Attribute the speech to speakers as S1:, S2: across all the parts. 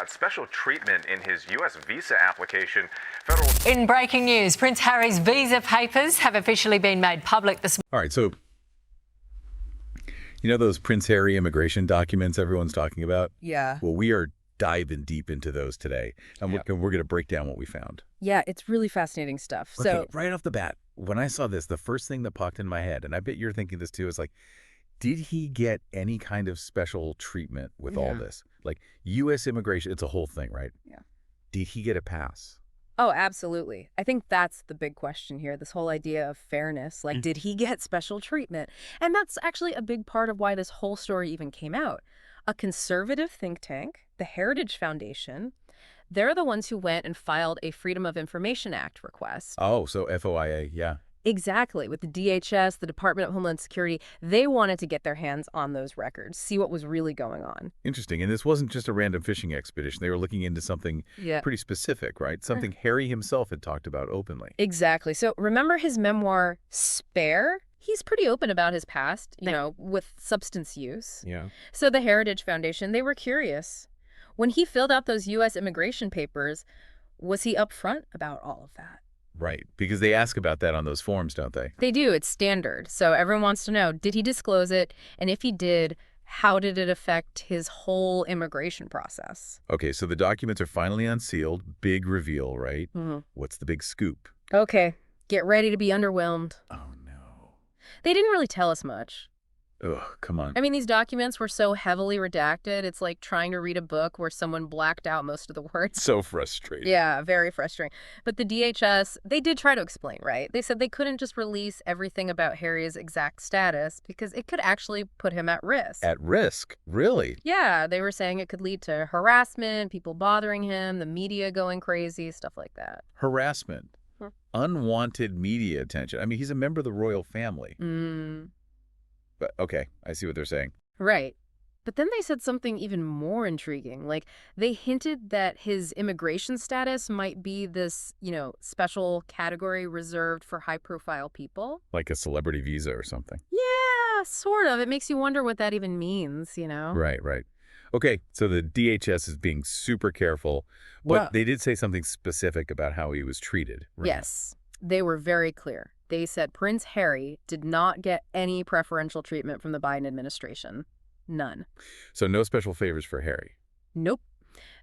S1: got special treatment in his U.S. visa application. Federal.
S2: In breaking news, Prince Harry's visa papers have officially been made public this
S3: All right, so you know those Prince Harry immigration documents everyone's talking about?
S4: Yeah.
S3: Well, we are diving deep into those today, and we're going to break down what we found.
S4: Yeah, it's really fascinating stuff.
S3: Okay,
S4: So,
S3: right off the bat, when I saw this, the first thing that popped in my head, and I bet you're thinking this too, is like, did he get any kind of special treatment with all this? Like, U.S. immigration, it's a whole thing, right?
S4: Yeah.
S3: Did he get a pass?
S4: oh, absolutely. I think that's the big question here, this whole idea of fairness. Like, did he get special treatment? And that's actually a big part of why this whole story even came out. A conservative think tank, the Heritage Foundation, they're the ones who went and filed a Freedom of Information Act request.
S3: Oh, so FOIA, yeah.
S4: Exactly. With the DHS, the Department of Homeland Security, they wanted to get their hands on those records, see what was really going on.
S3: Interesting. And this wasn't just a random fishing expedition. They were looking into something pretty specific, right? Something Harry himself had talked about openly.
S4: Exactly. So remember his memoir, Spare? He's pretty open about his past, you know, with substance use.
S3: Yeah.
S4: So the Heritage Foundation, they were curious. When he filled out those U.S. immigration papers, was he upfront about all of that?
S3: Right, because they ask about that on those forms, don't they?
S4: They do. It's standard. So everyone wants to know, did he disclose it? And if he did, how did it affect his whole immigration process?
S3: Okay, so the documents are finally unsealed. Big reveal, right?
S4: Mm-hmm.
S3: What's the big scoop?
S4: Okay, get ready to be underwhelmed.
S3: Oh, no.
S4: They didn't really tell us much.
S3: Ugh, come on.
S4: I mean, these documents were so heavily redacted, it's like trying to read a book where someone blacked out most of the words.
S3: So frustrating.
S4: Yeah, very frustrating. But the DHS, they did try to explain, right? They said they couldn't just release everything about Harry's exact status because it could actually put him at risk.
S3: At risk? Really?
S4: Yeah, they were saying it could lead to harassment, people bothering him, the media going crazy, stuff like that.
S3: Harassment. Unwanted media attention. I mean, he's a member of the royal family. But okay, I see what they're saying.
S4: Right. But then they said something even more intriguing. Like, they hinted that his immigration status might be this, you know, special category reserved for high-profile people.
S3: Like a celebrity visa or something.
S4: Yeah, sort of. It makes you wonder what that even means, you know?
S3: Right, right. Okay, so the DHS is being super careful, but they did say something specific about how he was treated. Right?
S4: Yes, they were very clear. They said Prince Harry did not get any preferential treatment from the Biden administration. None.
S3: So no special favors for Harry?
S4: Nope.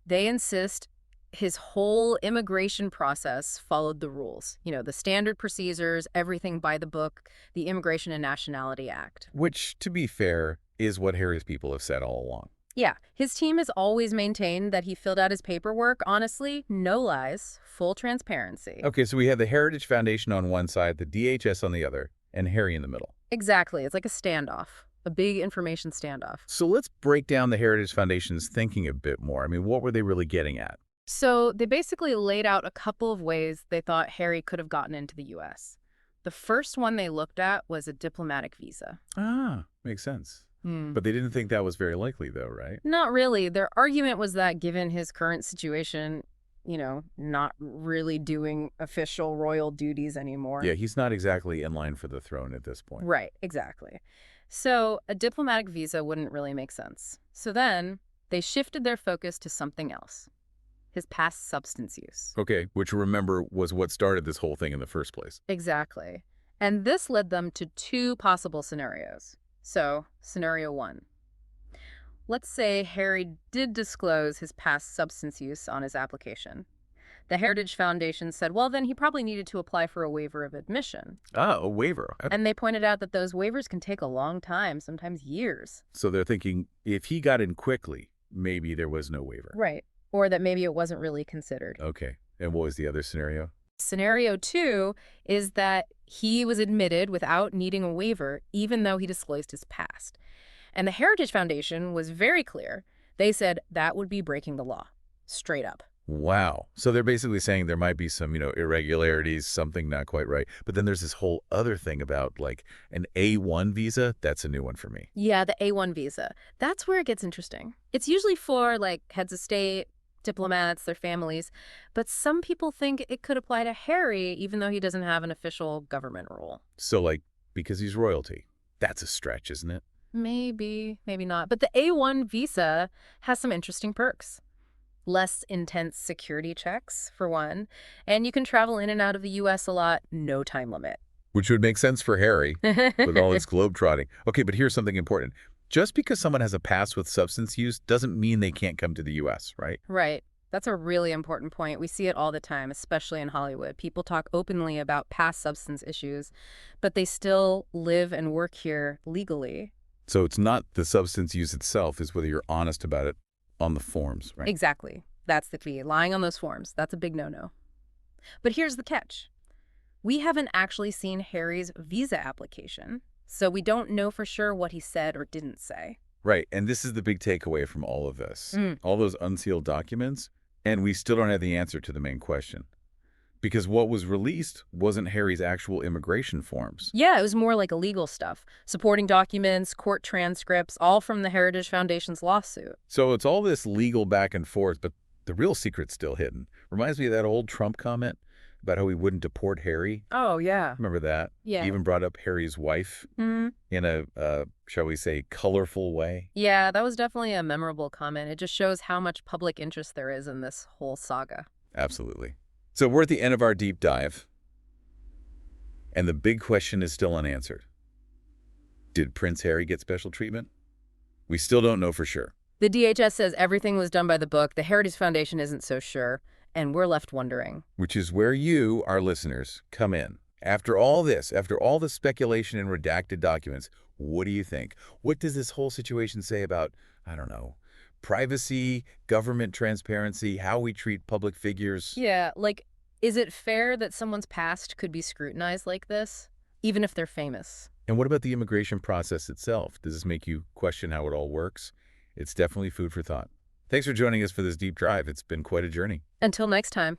S4: They insist his whole immigration process followed the rules. You know, the standard procedures, everything by the book, the Immigration and Nationality Act.
S3: Which, to be fair, is what Harry's people have said all along.
S4: Yeah, his team has always maintained that he filled out his paperwork. Honestly, no lies, full transparency.
S3: Okay, so we have the Heritage Foundation on one side, the DHS on the other, and Harry in the middle.
S4: Exactly. It's like a standoff, a big information standoff.
S3: So let's break down the Heritage Foundation's thinking a bit more. I mean, what were they really getting at?
S4: So they basically laid out a couple of ways they thought Harry could have gotten into the U.S. The first one they looked at was a diplomatic visa.
S3: Ah, makes sense. But they didn't think that was very likely, though, right?
S4: Not really. Their argument was that given his current situation, you know, not really doing official royal duties anymore.
S3: Yeah, he's not exactly in line for the throne at this point.
S4: Right, exactly. So a diplomatic visa wouldn't really make sense. So then they shifted their focus to something else, his past substance use.
S3: Okay, which remember was what started this whole thing in the first place.
S4: Exactly. And this led them to two possible scenarios. So, scenario one. Let's say Harry did disclose his past substance use on his application. The Heritage Foundation said, well, then he probably needed to apply for a waiver of admission.
S3: Ah, a waiver.
S4: And they pointed out that those waivers can take a long time, sometimes years.
S3: So they're thinking if he got in quickly, maybe there was no waiver.
S4: Right. Or that maybe it wasn't really considered.
S3: Okay. And what was the other scenario?
S4: Scenario two is that he was admitted without needing a waiver, even though he disclosed his past. And the Heritage Foundation was very clear. They said that would be breaking the law, straight up.
S3: Wow. So they're basically saying there might be some, irregularities, something not quite right. But then there's this whole other thing about, like, an A1 visa. That's a new one for me.
S4: Yeah, the A1 visa. That's where it gets interesting. It's usually for, like, heads of state, diplomats, their families. But some people think it could apply to Harry, even though he doesn't have an official government role.
S3: So, like, because he's royalty. That's a stretch, isn't it?
S4: Maybe, maybe not. But the A1 visa has some interesting perks. Less intense security checks, for one, and you can travel in and out of the U.S. a lot, no time limit.
S3: Which would make sense for Harry with all his globetrotting. Okay, but here's something important. Just because someone has a past with substance use doesn't mean they can't come to the U.S., right?
S4: Right. That's a really important point. We see it all the time, especially in Hollywood. People talk openly about past substance issues, but they still live and work here legally.
S3: So it's not the substance use itself, it's whether you're honest about it on the forms, right?
S4: Exactly. That's the key. Lying on those forms. That's a big no-no. But here's the catch. We haven't actually seen Harry's visa application, so we don't know for sure what he said or didn't say.
S3: Right, and this is the big takeaway from all of this. All those unsealed documents, and we still don't have the answer to the main question. Because what was released wasn't Harry's actual immigration forms.
S4: Yeah, it was more like illegal stuff. Supporting documents, court transcripts, all from the Heritage Foundation's lawsuit.
S3: So it's all this legal back and forth, but the real secret's still hidden. Reminds me of that old Trump comment about how he wouldn't deport Harry.
S4: Oh, yeah.
S3: Remember that?
S4: Yeah.
S3: He even brought up Harry's wife in a, shall we say, colorful way.
S4: Yeah, that was definitely a memorable comment. It just shows how much public interest there is in this whole saga.
S3: Absolutely. So we're at the end of our deep dive, and the big question is still unanswered. Did Prince Harry get special treatment? We still don't know for sure.
S4: The DHS says everything was done by the book. The Heritage Foundation isn't so sure, and we're left wondering.
S3: Which is where you, our listeners, come in. After all this, after all the speculation and redacted documents, what do you think? What does this whole situation say about, I don't know, privacy, government transparency, how we treat public figures?
S4: Yeah, like, is it fair that someone's past could be scrutinized like this, even if they're famous?
S3: And what about the immigration process itself? Does this make you question how it all works? It's definitely food for thought. Thanks for joining us for this deep dive. It's been quite a journey.
S4: Until next time.